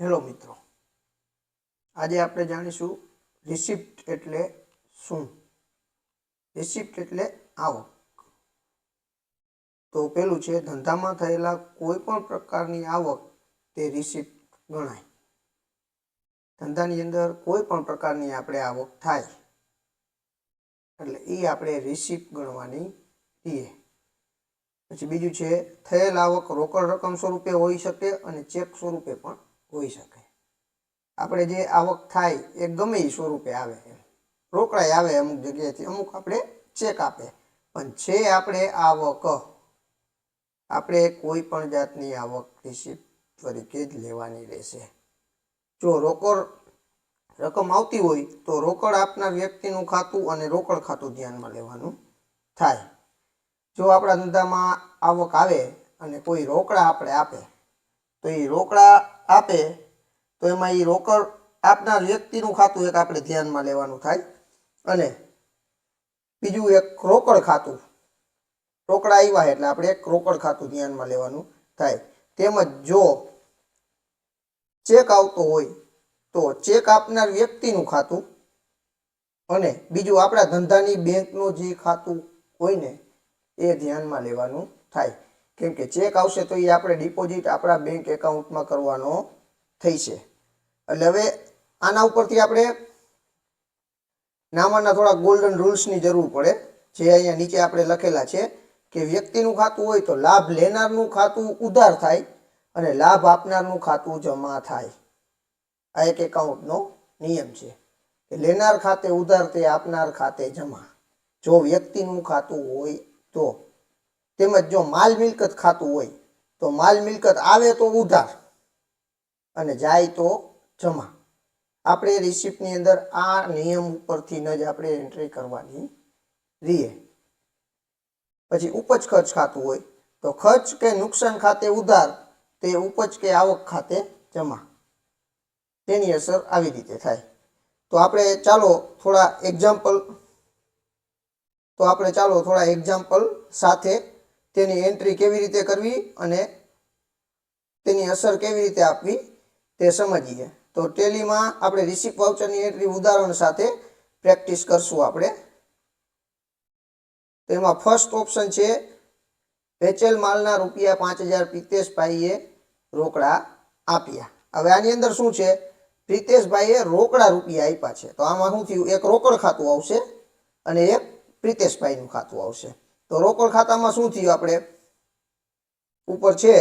Hello મિત્રો, આજે આપણે જાણીશું રિસિપ્ટ એટલે શું. રિસિપ્ટ એટલે આવક. તો પેલું છે, ધંધામાં થયેલા કોઈ પણ પ્રકારની આવક તે રિસિપ્ટ ગણાય. ધંધાની અંદર કોઈ પણ પ્રકારની આપણે આવક થાય એટલે એ આપણે રિસિપ્ટ ગણવાની છીએ. પછી બીજું છે, થયેલ આવક રોકડ રકમ સ્વરૂપે હોઈ શકે અને ચેક સ્વરૂપે પણ હોઈ શકે. આપણે જે આવક થાય એ ગમે એ સ્વરૂપે આવે, રોકડાય આવે, અમુક જગ્યાએથી અમુક આપણે ચેક આપે, પણ છે આપણે આવક, આપણે કોઈ પણ જાતની આવક રિસિપ્ટ તરીકે જ લેવાની રહેશે. જો રોકડ રકમ આવતી હોય તો રોકડ આપનાર વ્યક્તિનું ખાતું અને રોકડ ખાતું ધ્યાનમાં લેવાનું થાય. જો આપણા ધંધામાં આવક આવે અને કોઈ રોકડા આપણે આપે તો એ રોકડા આપે તો એમાં એ રોકડ આપનાર વ્યક્તિનું ખાતું એક આપણે ધ્યાનમાં લેવાનું થાય, અને બીજું એક રોકડ ખાતું, રોકડા આવ્યા એટલે આપણે એક રોકડ ખાતું ધ્યાનમાં લેવાનું થાય. તેમજ જો ચેક આવતો હોય તો ચેક આપનાર વ્યક્તિનું ખાતું અને બીજું આપણા ધંધાની બેંકનું જે ખાતું હોય ને એ ધ્યાનમાં લેવાનું થાય. કેમ કે ચેક આવશે તો એ આપણે ડિપોઝિટ આપણા બેંક એકાઉન્ટમાં કરવાનો થઈ છે. એટલે હવે આના ઉપરથી આપણે નામાંના થોડા ગોલ્ડન રૂલ્સની જરૂર પડે, જે અહીંયા નીચે આપણે લખેલા છે કે વ્યક્તિનું ખાતું હોય તો લાભ લેનારનું ખાતું ઉધાર થાય અને લાભ આપનારનું ખાતું જમા થાય. આ એક એકાઉન્ટનો નિયમ છે કે લેનાર ખાતે ઉધાર તે આપનાર ખાતે જમા, જો વ્યક્તિનું ખાતું હોય તો. તેમજ જો માલ મિલકત ખાતું હોય તો માલ મિલકત આવે તો ઉધાર અને જાય તો જમા. આપણે રિસિપ્ટની અંદર આ નિયમ ઉપરથી જ આપણે એન્ટ્રી કરવાની રહીએ. પછી ઉપજ ખર્ચ ખાતું હોય તો ખર્ચ કે નુકસાન ખાતે ઉધાર તે ઉપજ કે આવક ખાતે જમા. તેની અસર આવી રીતે થાય. તો આપણે ચાલો થોડા એક્ઝામ્પલ સાથે તેની એન્ટ્રી કેવી રીતે કરવી અને તેની અસર કેવી રીતે આપવી તે સમજીએ. તો ટેલીમાં આપણે રિસિપ્ટ વાઉચરની એન્ટ્રી ઉદાહરણ સાથે પ્રેક્ટિસ કરશું આપણે. તેમાં ફર્સ્ટ ઓપ્શન છે, વેચેલ માલના રૂપિયા 5000 પ્રિતેશભાઈએ રોકડા આપ્યા. હવે આની અંદર શું છે, પ્રિતેશભાઈએ રોકડા રૂપિયા આપ્યા છે, તો આમાં શું થયું, એક રોકડ ખાતું આવશે અને એક પ્રિતેશભાઈનું ખાતું આવશે. તો રોકડ ખાતામાં શું થયું, આપણે ઉપર છે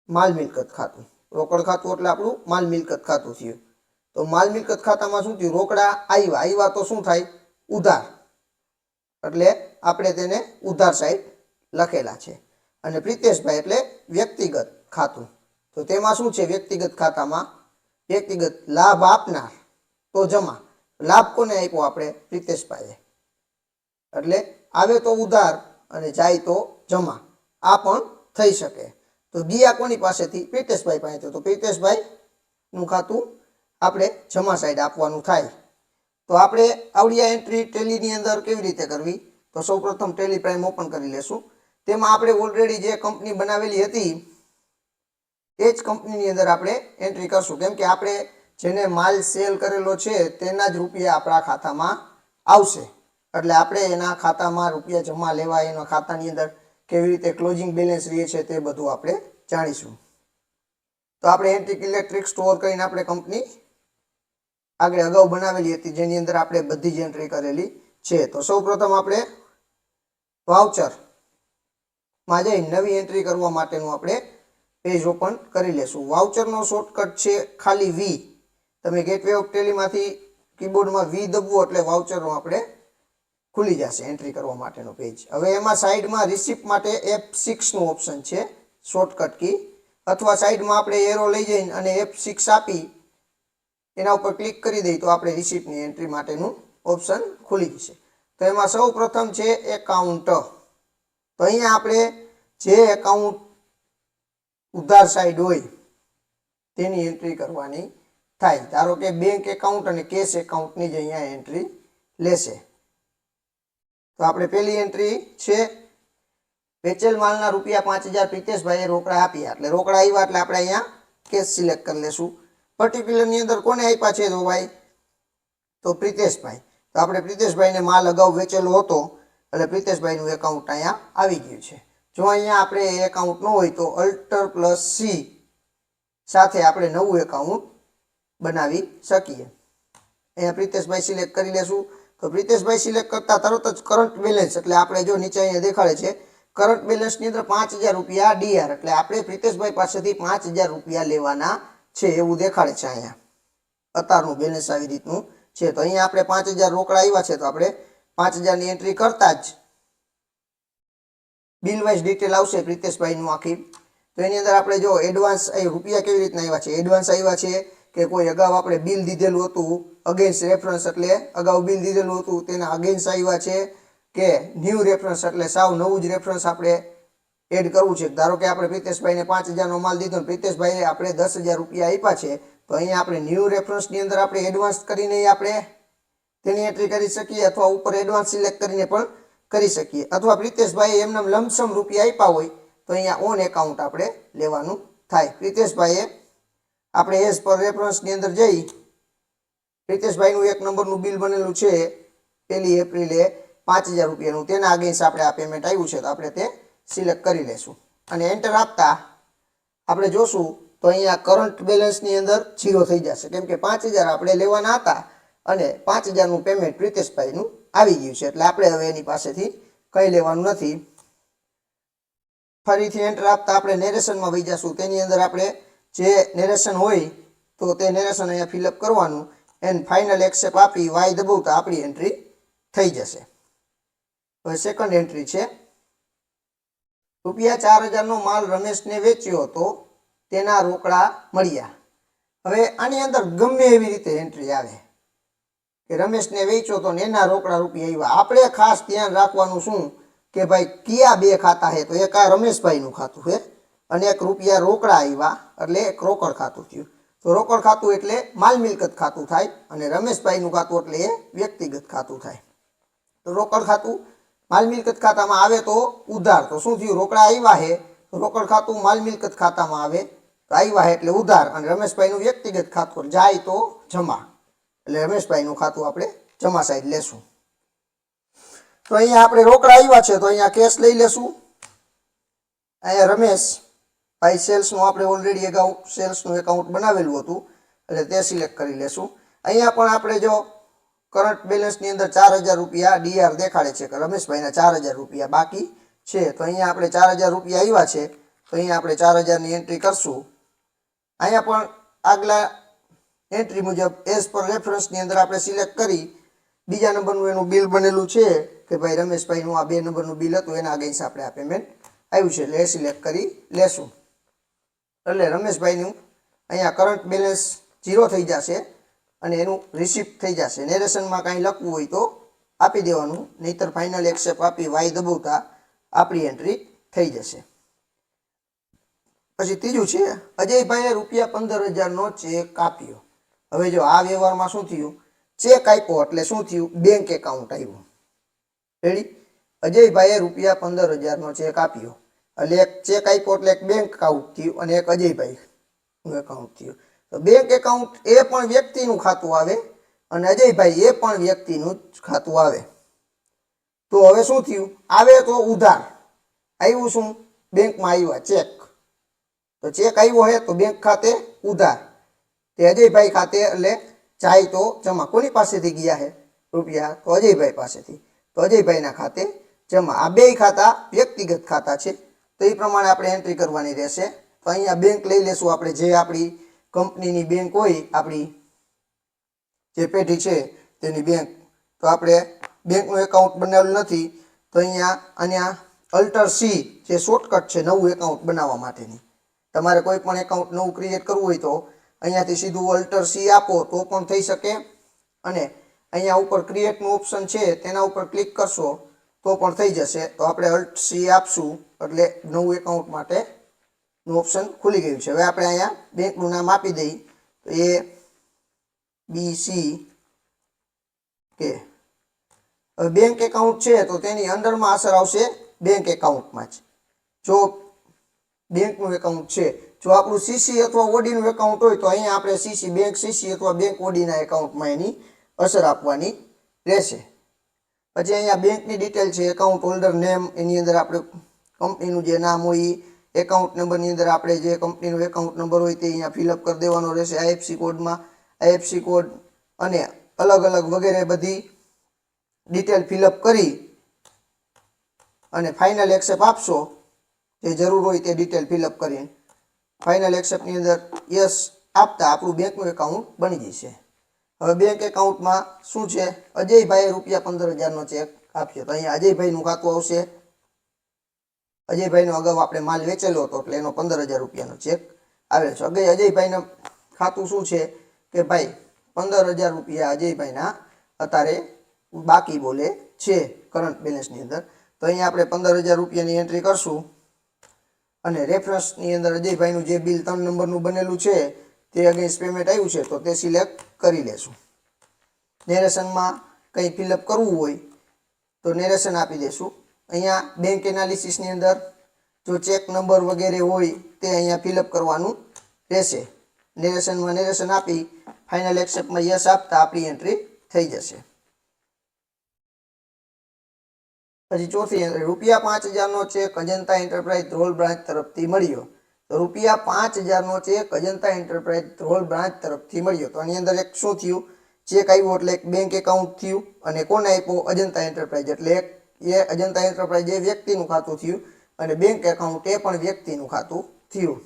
માલ મિલકત ખાતું, રોકડ ખાતું એટલે આપણું માલ મિલકત ખાતું થયું. તો માલ મિલકત ખાતામાં શું થયું, રોકડા આવ્યા તો શું થાય, ઉધાર, એટલે આપણે તેને ઉધાર સાઈડ લખેલા છે. અને પ્રિતેશભાઈ એટલે વ્યક્તિગત ખાતું, તો તેમાં શું છે, વ્યક્તિગત ખાતામાં વ્યક્તિગત લાભ આપનાર તો જમા. લાભ કોને આપ્યો, આપણે પ્રિતેશભાઈએ, એટલે આવે તો ઉધાર અને જાય તો જમા. આ પણ થઈ શકે. તો ગયા કોની પાસેથી, પ્રિતેશભાઈ પાસેથી, તો પ્રિતેશભાઈનું ખાતું આપણે જમા સાઈડ આપવાનું થાય. તો આપણે આવડી એન્ટ્રી ટેલીની અંદર કેવી રીતે કરવી, તો સૌપ્રથમ ટેલી પ્રાઇમ ઓપન કરી લેશું. તેમાં આપણે ઓલરેડી જે કંપની બનાવેલી હતી એ જ કંપનીની અંદર આપણે એન્ટ્રી કરશું, કેમ કે આપણે જેને માલ સેલ કરેલો છે તેના જ રૂપિયા આપણા ખાતામાં આવશે. એટલે આપણે એના ખાતામાં રૂપિયા જમા લેવા, એના ખાતાની અંદર કેવી રીતે ક્લોઝિંગ બેલેન્સ રહે છે તે બધું આપણે જાણીશું. તો આપણે એન્ટ્રી ઇલેક્ટ્રિક સ્ટોર કરીને આપણે કંપની આગળ અગાઉ બનાવેલી હતી, જેની અંદર આપણે બધી જ એન્ટ્રી કરેલી છે. તો સૌપ્રથમ આપણે વાઉચરમાં જઈ નવી એન્ટ્રી કરવા માટેનું આપણે પેજ ઓપન કરી લેશું. વાઉચરનો શોર્ટકટ છે ખાલી વી. તમે ગેટવે ઓફ ટેલીમાંથી કીબોર્ડમાં વી દબવો એટલે વાઉચરનો આપણે ખુલી જશે એન્ટ્રી કરવા માટેનો પેજ. હવે એમાં સાઈડમાં રિસિપ્ટ માટે F6 નું ઓપ્શન છે, શોર્ટકટ કી, અથવા સાઈડમાં આપણે એરો લઈ જઈને અને F6 આપી એના ઉપર ક્લિક કરી દઈએ તો આપણે રિસિપ્ટની એન્ટ્રી માટેનું ઓપ્શન ખુલી જશે. તો એમાં સૌ પ્રથમ છે એકાઉન્ટ. તો અહીંયા આપણે જે એકાઉન્ટ ઉધાર સાઈડ હોય તેની એન્ટ્રી કરવાની થાય. ધારો કે બેંક એકાઉન્ટ અને કેશ એકાઉન્ટની જ અહીંયા એન્ટ્રી લેશે. તો આપણે પહેલી એન્ટ્રી છે વેચેલ માલના રૂપિયા 5000 પ્રિતેશભાઈએ રોકડા આપ્યા, એટલે રોકડા આવ્યા એટલે આપણે અહીંયા કેશ સિલેક્ટ કરી લેશું. પર્ટિક્યુલરની અંદર કોને આપ્યા છે તો ભાઈ, તો પ્રિતેશભાઈ. તો આપણે પ્રિતેશભાઈને માલ અગાઉ વેચેલો હતો એટલે પ્રિતેશભાઈનું એકાઉન્ટ અહીંયા આવી ગયું છે. જો અહીંયા આપણે એ એકાઉન્ટ ન હોય તો અલ્ટર પ્લસ સી સાથે આપણે નવું એકાઉન્ટ બનાવી શકીએ. અહીંયા પ્રિતેશભાઈ સિલેક્ટ કરી લેશું. તો પ્રિતેશભાઈ સિલેક્ટ કરતા તરત જ કરંટ બેલેન્સ, એટલે આપણે જો નીચે અહીંયા દેખાડે છે કરંટ બેલેન્સની અંદર 5000 રૂપિયા ડીઆર, એટલે આપણે પ્રિતેશભાઈ પાસેથી 5000 રૂપિયા લેવાના છે એવું દેખાડે છે. અહીંયા અત્યારનું બેલેન્સ આવી રીતનું છે. તો અહીંયા આપણે 5000 રોકડા આવ્યા છે, તો આપણે 5000 ની એન્ટ્રી કરતા જ બિલ વાઇઝ ડિટેલ આવશે પ્રિતેશભાઈનું આખી. તો એની અંદર આપણે જો એડવાન્સ રૂપિયા કેવી રીતના આવ્યા છે, એડવાન્સ આવ્યા છે કે કોઈ અગાઉ આપણે બિલ દીધેલું હતું અગેન્સ્ટ રેફરન્સ, એટલે અગાઉ બિલ દીધેલું હતું તેના અગેન્સ્ટ આવ્યા છે, કે ન્યૂ રેફરન્સ એટલે સાવ નવું જ રેફરન્સ આપણે એડ કરવું છે. ધારો કે આપણે પ્રિતેશભાઈને 5000 નો માલ દીધો, પ્રિતેશભાઈએ આપણે 10000 રૂપિયા આપ્યા છે, તો અહીંયા આપણે ન્યૂ રેફરન્સની અંદર આપણે એડવાન્સ કરીને આપણે તેની એન્ટ્રી કરી શકીએ, અથવા ઉપર એડવાન્સ સિલેક્ટ કરીને પણ કરી શકીએ. અથવા પ્રિતેશભાઈએ એમને લમસમ રૂપિયા આપ્યા હોય તો અહીંયા ઓન એકાઉન્ટ આપણે લેવાનું થાય. પ્રિતેશભાઈએ આપણે એઝ પર રેફરન્સની અંદર જઈ પ્રિતેશભાઈનું 1 નંબરનું બિલ બનેલું છે 1 એપ્રિલે 5000 રૂપિયાનું, તેના અગેન્સ્ટ આપણે આ પેમેન્ટ આવ્યું છે, તો આપણે તે સિલેક્ટ કરી લેશું અને એન્ટર આપતા આપણે જોશું તો અહીંયા કરંટ બેલેન્સની અંદર 0 થઈ જશે, કેમ કે 5000 આપણે લેવાના હતા અને 5000 નું પેમેન્ટ પ્રિતેશભાઈનું આવી ગયું છે, એટલે આપણે હવે એની પાસેથી કંઈ લેવાનું નથી. ફરીથી એન્ટર આપતા આપણે નેરેશનમાં વહી જશું. તેની અંદર આપણે જે નેરેશન હોય તો તે નેરેશન અહીંયા ફિલઅપ કરવાનું એન્ડ ફાઇનલ એક્સેપ્ટ આપી વાય દબાવતા આપણી એન્ટ્રી થઈ જશે. હવે સેકન્ડ એન્ટ્રી છે, રૂપિયા 4000 નો માલ રમેશને વેચ્યો હતો, તેના રોકડા મળ્યા. હવે આની અંદર ગમે એવી રીતે એન્ટ્રી આવે કે રમેશને વેચ્યો તો એના રોકડા રૂપિયા આવ્યા. આપણે ખાસ ધ્યાન રાખવાનું શું કે ભાઈ કયા બે ખાતા છે, તો એક આ રમેશભાઈનું ખાતું છે અને એક રૂપિયા રોકડા આવ્યા એટલે એક રોકડ ખાતું થયું. તો રોકડ ખાતું એટલે માલ મિલકત ખાતું થાય અને રમેશભાઈનું ખાતું એટલે એ વ્યક્તિગત ખાતું થાય. તો રોકડ ખાતું માલ મિલકત ખાતામાં આવે તો ઉધાર, તો શું થયું, રોકડા આવ્યા છે તો રોકડ ખાતું માલ મિલકત ખાતામાં આવે તો આવ્યા છે એટલે ઉધાર, અને રમેશભાઈનું વ્યક્તિગત ખાતું જાય તો જમા, એટલે રમેશભાઈનું ખાતું આપણે જમા સાઈડ લેશું. તો અહીંયા આપણે રોકડા આવ્યા છે તો અહીંયા કેશ લઈ લેશું. અહીંયા રમેશ ભાઈ સેલ્સનું આપણે ઓલરેડી અગાઉ સેલ્સનું એકાઉન્ટ બનાવેલું હતું એટલે તે સિલેક્ટ કરી લેશું. અહીંયા પણ આપણે જો કરંટ બેલેન્સની અંદર 4000 રૂપિયા ડીઆર દેખાડે છે કે રમેશભાઈના 4000 રૂપિયા બાકી છે, તો અહીંયા આપણે 4000 રૂપિયા આવ્યા છે તો અહીંયા આપણે 4000 ની એન્ટ્રી કરશું. અહીંયા પણ આગલા એન્ટ્રી મુજબ એઝ પર રેફરન્સની અંદર આપણે સિલેક્ટ કરી બીજા નંબરનું એનું બિલ બનેલું છે કે ભાઈ રમેશભાઈનું આ 2 નંબરનું બિલ હતું એના અગેન્સ્ટ આપણે આ પેમેન્ટ આવ્યું છે એટલે એ સિલેક્ટ કરી લેશું. એટલે રમેશભાઈનું અહીંયા કરંટ બેલેન્સ 0 થઈ જશે અને એનું રિસિપ્ટ થઈ જશે. નેરેશનમાં કાંઈ લખવું હોય તો આપી દેવાનું, નહીતર ફાઇનલ એક્સેપ્ટ આપી વાય દબાવતા આપણી એન્ટ્રી થઈ જશે. પછી ત્રીજું છે, અજયભાઈએ રૂપિયા 15000 નો ચેક આપ્યો. હવે જો આ વ્યવહારમાં શું થયું, ચેક આપ્યો એટલે શું થયું, બેંક એકાઉન્ટ આવ્યું. રેડી, અજયભાઈએ રૂપિયા 15000 નો ચેક આપ્યો એટલે એક ચેક આપ્યો એટલે એક બેંક એકાઉન્ટ થયું અને એક અજયભાઈનું એકાઉન્ટ થયું. તો બેંક એકાઉન્ટ એ પણ વ્યક્તિનું ખાતું આવે અને અજયભાઈ એ પણ વ્યક્તિનું જ ખાતું આવે. તો હવે શું થયું, આવે તો ઉધાર, આવ્યું શું, બેંકમાં આવ્યા ચેક, તો ચેક આવ્યો હે તો બેંક ખાતે ઉધાર, તે અજયભાઈ ખાતે એટલે જાય તો જમા. કોની પાસેથી ગયા હે રૂપિયા, તો અજયભાઈ પાસેથી, તો અજયભાઈના ખાતે જમા. આ બે ખાતા વ્યક્તિગત ખાતા છે તો એ પ્રમાણે આપણે એન્ટ્રી કરવાની રહેશે. તો અહીંયા બેંક લઈ લેશું આપણે, જે આપણી કંપનીની બેંક હોય, આપણી જે પેઢી છે તેની બેંક. તો આપણે બેંકનું એકાઉન્ટ બનાવેલું નથી તો અહીંયા અલ્ટર સી જે શોર્ટકટ છે નવું એકાઉન્ટ બનાવવા માટેની. તમારે કોઈ પણ એકાઉન્ટ નવું ક્રિએટ કરવું હોય તો અહીંયાથી સીધું અલ્ટર સી આપો તો પણ થઈ શકે, અને અહીંયા ઉપર ક્રિએટનું ઓપ્શન છે તેના ઉપર ક્લિક કરશો તો પણ થઈ જશે. તો આપણે અલ્ટ સી આપશું એટલે નવું એકાઉન્ટ માટેનું ઓપ્શન ખુલી ગયું છે. હવે આપણે અહીંયા બેંકનું નામ આપી દઈએ તો ABC કે બેંક એકાઉન્ટ છે તો તેની અંડરમાં અસર આવશે બેંક એકાઉન્ટમાં જ. જો બેંકનું એકાઉન્ટ છે, જો આપણું સીસી અથવા ઓડીનું એકાઉન્ટ હોય તો અહીંયા આપણે સીસી બેંક સીસી અથવા બેંક ઓડીના એકાઉન્ટમાં એની અસર આપવાની રહેશે. પછી અહીંયા બેંકની ડિટેલ છે, એકાઉન્ટ હોલ્ડર નેમ, એની અંદર આપણે કંપનીનું જે નામ હોય એ એકાઉન્ટ નંબરની અંદર આપણે જે કંપનીનો એકાઉન્ટ નંબર હોય તે અહીંયા ફિલઅપ કરી દેવાનો રહેશે. આઈએફસી કોડમાં આઈએફસી કોડ અને અલગ અલગ વગેરે બધી ડિટેલ ફિલઅપ કરી અને ફાઇનલ એક્સેપ્ટ આપશો. જે જરૂર હોય તે ડિટેલ ફિલઅપ કરીને ફાઇનલ એક્સેપ્ટની અંદર યસ આપતા આપણું બેંકનું એકાઉન્ટ બની જશે. હવે બેંક એકાઉન્ટમાં શું છે, અજયભાઈએ ₹15,000નો ચેક આપ્યો તો અહીંયા અજયભાઈનું ખાતું આવશે. અજયભાઈનો અગાઉ આપણે માલ વેચેલો હતો એટલે એનો ₹15,000નો ચેક આવેલો છે. અજયભાઈનું ખાતું શું છે કે ભાઈ ₹15,000 અજયભાઈના અત્યારે બાકી બોલે છે કરંટ બેલેન્સની અંદર. તો અહીંયા આપણે ₹15,000ની એન્ટ્રી કરશું અને રેફરન્સની અંદર અજયભાઈનું જે બિલ 3 નંબરનું બનેલું છે તે અગેન્સ્ટ પેમેન્ટ આવ્યું છે તો તે સિલેક્ટ કરી લેશું. નેરેશનમાં કંઈ ફિલઅપ કરવું હોય તો નેરેશન આપી દેશું. અહીંયા બેંક એનાલિસિસની અંદર જો ચેક નંબર વગેરે હોય તે અહીંયા ફિલઅપ કરવાનું રહેશે. નેરેશનમાં નેરેશન આપી ફાઇનલ એક્સેપ્ટમાં યસ આપતા આપણી એન્ટ્રી થઈ જશે. પછી ચોથી એન્ટ્રી, ₹5,000નો cheque Ajanta enterprise Dhrol branch તરફથી મળ્યો. તો ₹5,000નો cheque Ajanta enterprise Dhrol branch તરફથી મળ્યો. તો આની અંદર એક શું થયું, ચેક આવ્યો એટલે એક બેંક એકાઉન્ટ થયું અને કોને આપ્યો, અજંતા એન્ટરપ્રાઇઝ, એટલે એ અજંતા એન્ટરપ્રાઇઝ એ વ્યક્તિનું ખાતું થયું અને બેંક એકાઉન્ટ એ પણ વ્યક્તિનું ખાતું થયું.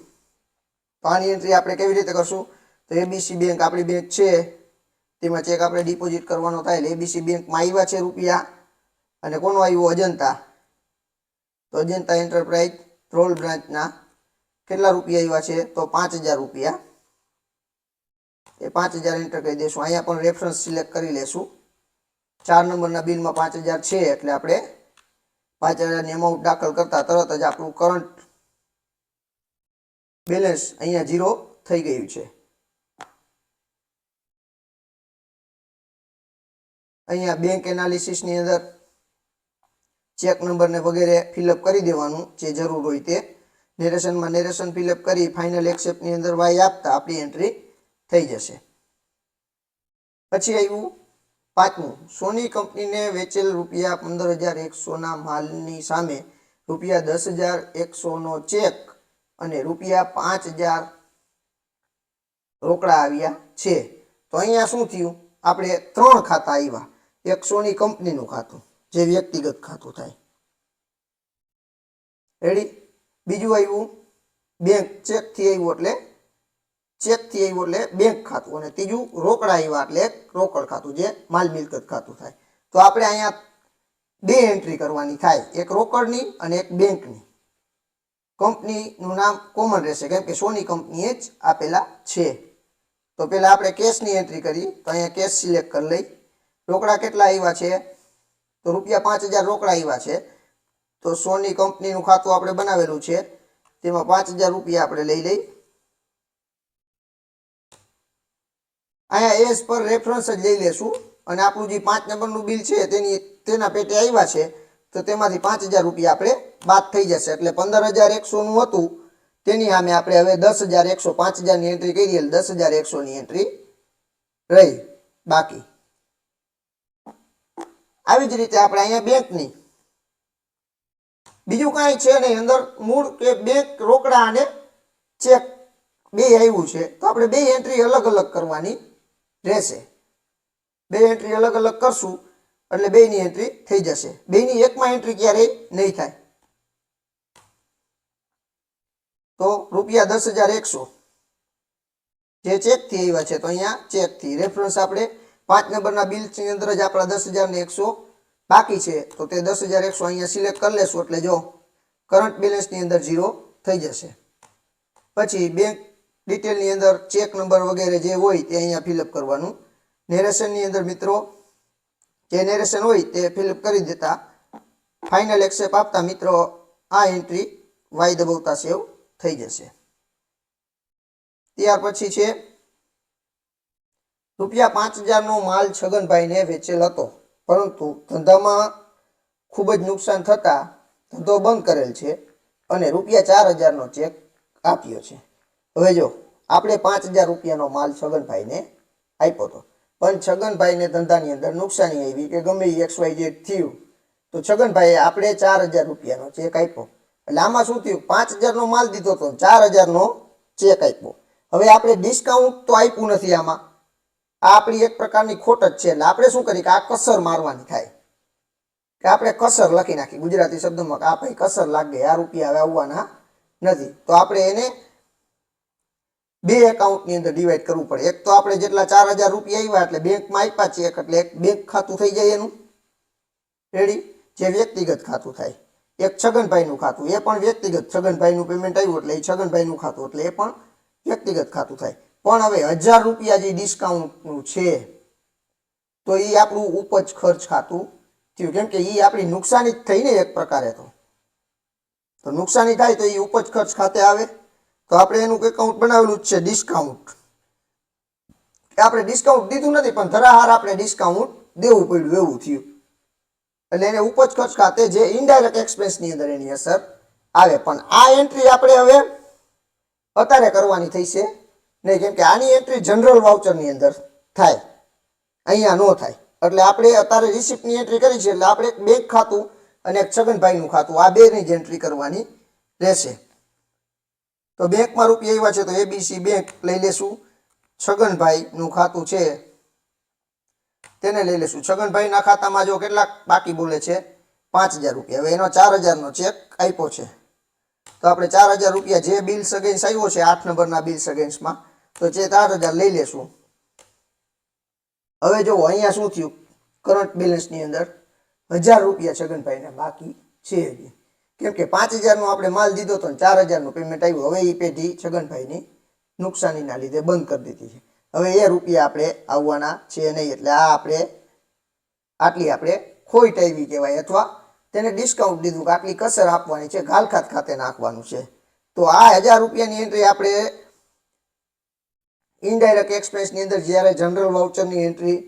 તો આની એન્ટ્રી આપણે કેવી રીતે કરશું, તો એબીસી બેંક આપણી બેંક છે તેમાં ચેક આપણે ડિપોઝિટ કરવાનો થાય એટલે એબીસી બેંકમાં આવ્યા છે રૂપિયા અને કોનો આવ્યો, અજંતા. તો અજંતા એન્ટરપ્રાઇઝ ધ્રોલ બ્રાન્ચના કેટલા રૂપિયા આવ્યા છે, તો ₹5,000. એ 5,000 એન્ટર કરી દઈશું. અહીંયા પણ રેફરન્સ સિલેક્ટ કરી લેશું. 4 નંબરના બિલમાં 5,000 છે એટલે આપણે 5,000ની અમાઉન્ટ દાખલ કરતા તરત જ આપણું કરંટ બેલેન્સ અહીંયા 0 થઈ ગયું છે. અહીંયા બેંક એનાલિસિસની અંદર ચેક નંબરને વગેરે ફિલઅપ કરી દેવાનું જે જરૂર હોય તે. નેરેશનમાં નેરેશન ફિલઅપ કરી ફાઇનલ એક્સેપ્ટની અંદર વાય આપતા આપણી એન્ટ્રી થઈ જશે. પછી આવ્યું પાંચમું, સોની કંપનીને વેચેલ ₹15,100ના માલની સામે ₹10,100નો ચેક અને ₹5,000 રોકડા આવ્યા છે. તો અહીંયા શું થયું, આપણે 3 ખાતા આવ્યા. એક સોની કંપનીનું ખાતું જે વ્યક્તિગત ખાતું થાય, રેડી. બીજું આવ્યું બેંક ચેકથી આવ્યું એટલે બેંક ખાતું, અને ત્રીજું રોકડા આવ્યા એટલે એક રોકડ ખાતું જે માલ મિલકત ખાતું થાય. તો આપણે અહીંયા 2 એન્ટ્રી કરવાની થાય, એક રોકડની અને એક બેંકની. કંપનીનું નામ કોમન રહેશે કેમ કે સોની કંપનીએ જ આપેલા છે. તો પહેલા આપણે કેશની એન્ટ્રી કરી તો અહીંયા કેશ સિલેક્ટ કરી લઈ. રોકડા કેટલા આવ્યા છે, તો ₹5,000 રોકડા આવ્યા છે. તો સોની કંપનીનું ખાતું આપણે બનાવેલું છે તેમાં ₹5,000 આપણે લઈ લઈ. અહીંયા એસ પર રેફરન્સ જ લઈ લેશું અને આપણું જે 5 નંબરનું બિલ છે તેના પેટે આવ્યા છે તો તેમાંથી ₹5,000 આપણે બાદ થઈ જશે. એટલે 15,100નું હતું તેની સામે આપણે હવે 10,100, 5,000ની એન્ટ્રી કરી એટલે 10,100ની એન્ટ્રી રહી બાકી. આવી જ રીતે આપણે અહીંયા બેંકની બીજું કાંઈ છે નહીં, અંદર મૂળ કે બેંક રોકડા અને ચેક 2 આવ્યું છે તો આપણે 2 એન્ટ્રી અલગ અલગ કરવાની રહેશે. 2 એન્ટ્રી અલગ અલગ કરશું એટલે 2ની એન્ટ્રી થઈ જશે. 2ની એકમાં એન્ટ્રી ક્યારેય નહીં થાય. તો ₹10,100 જે ચેકથી આવ્યા છે તો અહીંયા ચેકથી રેફરન્સ આપણે 5 નંબરના બિલની અંદર જ આપણા 10,100 બાકી છે તો તે 10,100 અહીંયા સિલેક્ટ કરી લેશું એટલે જો કરંટ બેલેન્સની અંદર 0 થઈ જશે. પછી બેંક ડિટેલની અંદર ચેક નંબર વગેરે જે હોય તે અહીંયા ફિલઅપ કરવાનું. નેરેશનની અંદર મિત્રો જે નેરેશન હોય તે ફિલઅપ કરી દેતા ફાઇનલ એક્સેપ્ટ આપતા મિત્રો આ એન્ટ્રી વાય દબાવતા સેવ થઈ જશે. ત્યાર પછી છે ₹5,000નો માલ છગનભાઈને વેચેલ હતો પરંતુ ધંધામાં ખૂબ જ નુકસાન થતા ધંધો બંધ કરેલ છે. અને ₹4000નો ચેક આપ્યો છે। હવે જો આપણે 5000 રૂપિયાનો માલ છગનભાઈને આપ્યો હતો, પણ છગનભાઈને ધંધાની અંદર નુકસાની આવી કે ગમે XYZ થયું, તો છગનભાઈએ આપણે 4000 રૂપિયાનો ચેક આપ્યો। એટલે આમાં શું થયું, 5000નો માલ દીધો તો 4000નો ચેક આપ્યો। હવે આપણે ડિસ્કાઉન્ટ તો આપ્યું નથી આમાં, આ આપણી એક પ્રકારની ખોટ જ છે। એટલે આપણે શું કરીએ કે આ કસર મારવાની થાય કે આપણે કસર લખી નાખી ગુજરાતી શબ્દમાં કે આ ભાઈ કસર લાગે, આ રૂપિયા હવે આવવાના નથી। તો આપણે એને બે એકાઉન્ટની અંદર ડિવાઈડ કરવું પડે। એક તો આપણે જેટલા 4000 રૂપિયા આવ્યા એટલે બેંકમાં આપ્યા ચેક એટલે એક બેંક ખાતું થઈ જાય એનું રેડી, જે વ્યક્તિગત ખાતું થાય। એક છગનભાઈનું ખાતું, એ પણ વ્યક્તિગત, છગનભાઈનું પેમેન્ટ આવ્યું એટલે એ છગનભાઈનું ખાતું એટલે એ પણ વ્યક્તિગત ખાતું થાય। પણ હવે 1000 રૂપિયા જે ડિસ્કાઉન્ટનું છે તો એ આપણું ઉપજ ખર્ચ ખાતું થયું, કેમ કે એ આપણી નુકસાની જ થઈ ને એક પ્રકારે। તો નુકસાની થાય તો એ ઉપજ ખર્ચ ખાતે આવે। તો આપણે એનું એકાઉન્ટ બનાવેલું જ છે ડિસ્કાઉન્ટ, આપણે ડિસ્કાઉન્ટ દીધું નથી પણ ધરાહાર આપણે ડિસ્કાઉન્ટ દેવું પડ્યું એવું થયું, એટલે એને ઉપજ ખર્ચ ખાતે જે ઇનડાયરેક્ટ એક્સપેન્સની અંદર એની અસર આવે। પણ આ એન્ટ્રી આપણે હવે અત્યારે કરવાની થઈ છે નહીં, કેમ કે આની એન્ટ્રી જનરલ વાઉચરની અંદર થાય, અહીંયા ન થાય। એટલે આપણે અત્યારે રિસિપ્ટની એન્ટ્રી કરી છે એટલે આપણે એક બેંક ખાતું અને એક છગનભાઈનું ખાતું, આ બેની જ એન્ટ્રી કરવાની રહેશે। તો બેંકમાં રૂપિયા આવ્યા છે તો ABC બેંક લઈ લેશું, છગનભાઈનું ખાતું છે તેને લઈ લેશું। છગનભાઈના ખાતામાં જો કેટલાક બાકી બોલે છે 5000 રૂપિયા, હવે એનો 4000નો ચેક આપ્યો છે તો આપણે 4000 રૂપિયા જે બિલ્સ અગેન્સ્ટ આવ્યો છે 8 નંબરના બિલ્સ અગેન્સ્ટમાં, તો જે 4000 લઈ લેશું। હવે જો અહીંયા શું થયું, કરંટ બેલેન્સની અંદર 1000 રૂપિયા છગનભાઈને બાકી છે હજી, કેમ કે 5000નો આપણે માલ દીધો તો 4000નું પેમેન્ટ આવ્યું। હવે એ પેઢી છગનભાઈની નુકસાનીના લીધે બંધ કરી દીધી છે, હવે એ રૂપિયા આપણે આવવાના છે નહીં। એટલે આ આપણે આટલી આપણે ખોટ આવી કહેવાય, અથવા તેને ડિસ્કાઉન્ટ દીધું કે આટલી કસર આપવાની છે, ઘાલખાત ખાતે નાખવાનું છે। તો આ 1000 રૂપિયાની એન્ટ્રી આપણે ઇનડાયરેક્ટ એક્સપેન્સની અંદર જ્યારે જનરલ વાઉચરની એન્ટ્રી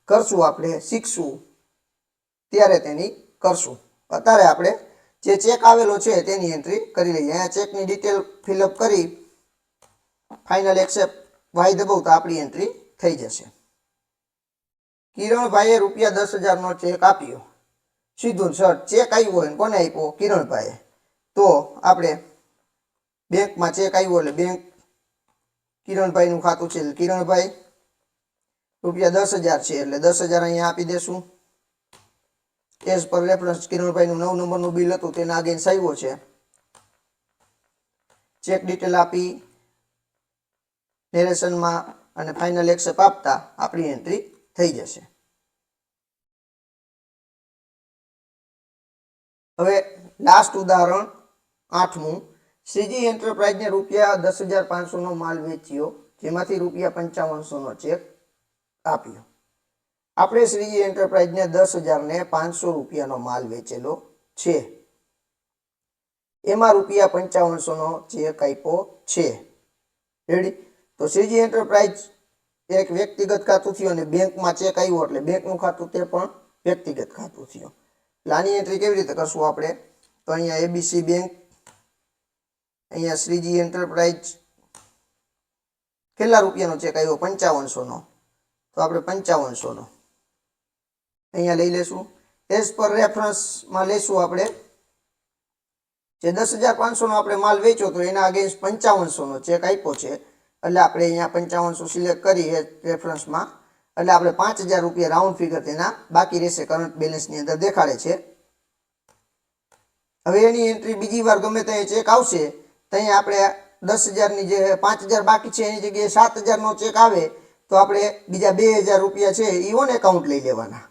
કરશું, આપણે શીખશું ત્યારે તેની કરશું। અત્યારે આપણે જે ચેક આવેલો છે તેની એન્ટ્રી કરી લઈએ। અહીંયા ચેકની ડિટેલ ફિલઅપ કરી ફાઇનલ એક્સેપ્ટ વાય દબાવું તો આપણી એન્ટ્રી થઈ જશે। કિરણભાઈએ ₹10,000નો ચેક આપ્યો, સીધું શર્ટ ચેક આવ્યો હોય ને કોને આપ્યો, કિરણભાઈએ, તો આપણે બેંકમાં ચેક આવ્યો એટલે બેંક કિરણભાઈનું ખાતું છે, કિરણભાઈ ₹10,000 છે એટલે 10000 અહીંયા આપી દેશું। એઝ પર રેફરન્સ કિરણભાઈનું 9 નંબરનું બિલ હતું તેના અગેન્સ્ટ આવ્યો છે, ચેક ડિટેલ આપી નેરેશનમાં અને ફાઇનલ એક્સેપ્ટ આપતા આપણી એન્ટ્રી થઈ જશે। હવે લાસ્ટ ઉદાહરણ 8મું, શ્રીજી એન્ટરપ્રાઇઝને ₹10,500નો માલ વેચ્યો, જેમાંથી ₹5500નો ચેક આપ્યો। આપણે શ્રીજી એન્ટરપ્રાઇઝને 10,500 રૂપિયાનો માલ વેચેલો છે, એમાં ₹5500નો ચેક આપ્યો છે રેડી। તો શ્રીજી એન્ટરપ્રાઇઝ એક વ્યક્તિગત ખાતું થયું અને બેંકમાં ચેક આવ્યો એટલે બેંકનું ખાતું તે પણ વ્યક્તિગત ખાતું થયું। એટલે આની એન્ટ્રી કેવી રીતે કરશું આપણે, તો અહીંયા ABC બેંક, અહીંયા શ્રીજી એન્ટરપ્રાઇઝ, કેટલા રૂપિયાનો ચેક આવ્યો, 5500નો, તો આપણે 5500નો અહીંયા લઈ લેશું। એઝ પર રેફરન્સમાં લેશું આપણે જે 10,500નો આપણે માલ વેચ્યો તો એના અગેન્સ્ટ 5500નો ચેક આપ્યો છે, એટલે આપણે અહીંયા 5500 સિલેક્ટ કરી રેફરન્સમાં, એટલે આપણે 5000 રૂપિયા રાઉન્ડ ફિગર તેના બાકી રહેશે, કરંટ બેલેન્સની અંદર દેખાડે છે। હવે એની એન્ટ્રી બીજી વાર ગમે ત્યાં ચેક આવશે તો અહીંયા આપણે 10,000ની જે 5000 બાકી છે એની જગ્યાએ 7,000નો ચેક આવે તો આપણે બીજા 2,000 રૂપિયા છે એ ઓન એકાઉન્ટ લઈ લેવાના।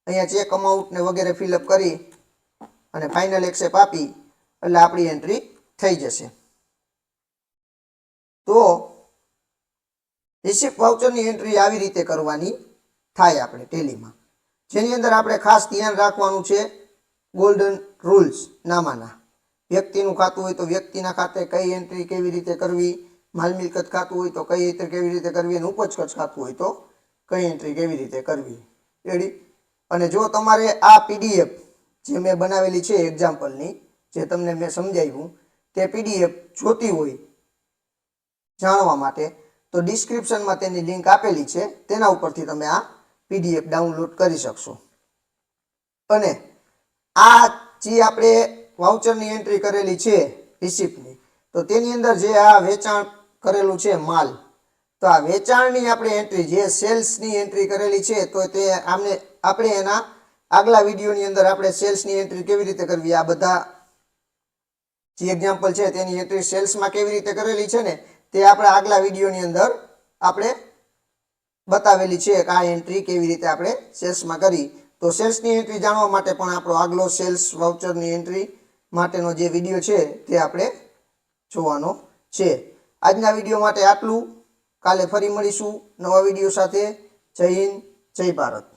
અહીંયા ચેક અમાઉન્ટ ને વગેરે ફિલઅપ કરી અને ફાઇનલ એક્સેપ્ટ આપી એટલે આપણી એન્ટ્રી થઈ જશે। તો રિસિપ્ટ વાઉચરની એન્ટ્રી આવી રીતે કરવાની થાય આપણે ટેલીમાં, જેની અંદર આપણે ખાસ ધ્યાન રાખવાનું છે ગોલ્ડન રૂલ્સ નામાના। વ્યક્તિનું ખાતું હોય તો વ્યક્તિના ખાતે કઈ એન્ટ્રી કેવી રીતે કરવી, માલ મિલકત ખાતું હોય તો કઈ એન્ટ્રી કેવી રીતે કરવી, અને ઉપજ ખર્ચ ખાતું હોય તો કઈ એન્ટ્રી કેવી રીતે કરવી રેડી। અને જો તમારે આ PDF જે મેં બનાવેલી છે એક્ઝામ્પલની જે તમને મેં સમજાવ્યું તે પીડીએફ જોતી હોય જાણવા માટે તો ડિસ્ક્રિપ્શનમાં તેની લિંક આપેલી છે, તેના ઉપરથી તમે આ પીડીએફ ડાઉનલોડ કરી શકશો. અને આ જે આપણે વાઉચરની એન્ટ્રી કરેલી છે રિસિપ્ટની, તો તેની અંદર જે આ વેચાણ કરેલું છે માલ, તો આ વેચાણની આપણે એન્ટ્રી જે સેલ્સની એન્ટ્રી કરેલી છે તો તે આપણે એના આગલા વિડીયોની અંદર આપણે સેલ્સની એન્ટ્રી કેવી રીતે કરવી, આ બધા જે એક્ઝામ્પલ છે તેની એન્ટ્રી સેલ્સમાં કેવી રીતે કરેલી છે ને તે આપણા આગલા વિડીયોની અંદર આપણે બતાવેલી છે કે આ એન્ટ્રી કેવી રીતે આપણે સેલ્સમાં કરી. તો સેલ્સની એન્ટ્રી જાણવા માટે પણ આપણો આગલો સેલ્સ વાઉચરની એન્ટ્રી માટેનો જે વિડીયો છે તે આપણે જોવાનો છે. આજના વિડીયો માટે આટલું. કાલે ફરી મળીશું નવા વિડીયો સાથે. જય હિન્દ, જય ભારત.